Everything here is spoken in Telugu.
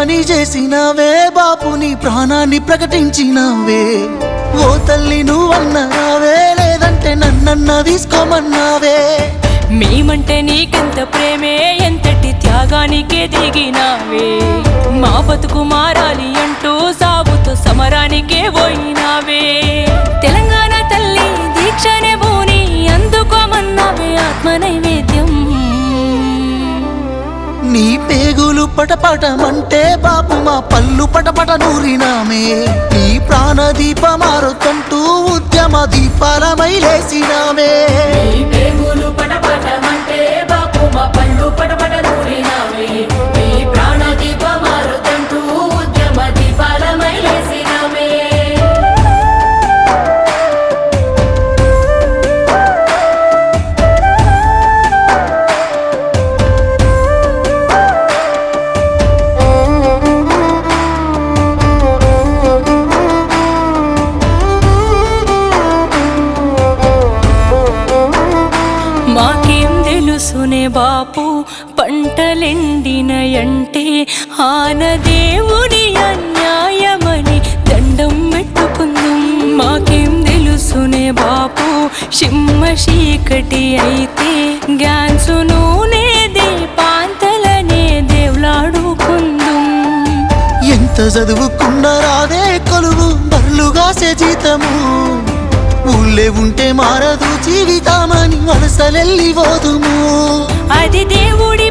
త్యాగాన్ని చేసినావే బాపు నీ ప్రాణాన్ని ప్రకటించినావే ఓ తల్లి నువ్వన్నావే లేదంటే నన్నన్న తీసుకోమన్నావే మేమంటే నీకెంత ప్రేమే ఎంతటి త్యాగానికే దిగినావే మా బతుకు మారాలి అంటూ సాగుతూ సమరానికే పోయినావే తెలంగాణ తల్లి దీక్షనే భూని అందుకోమన్నావే ఆత్మ నైవేద్యం నీ పేగులు పటపటమంటే బాపు మా పళ్ళు పటపట నూరినామే నీ ప్రాణదీప మారుతంటూ ఉద్యమ దీపాలమై లేసినామే మాకేం తెలుసునే బాపు పంటలెండినయంటే ఆనదేవుని అన్యాయమని దండం పెట్టుకుందాం మాకేం తెలుసునే బాపు సిమ్మ చీకటి అయితే గ్యాన్సు నూనె దీపాంతలనే దేవులాడుకుందాం ఎంత చదువుకున్న రాదే కొలువు బర్లుగాసే జీతము ఊళ్ళే ఉంటే మారదు జీవితామని వలసలెల్లి పోదుము అది దేవుడి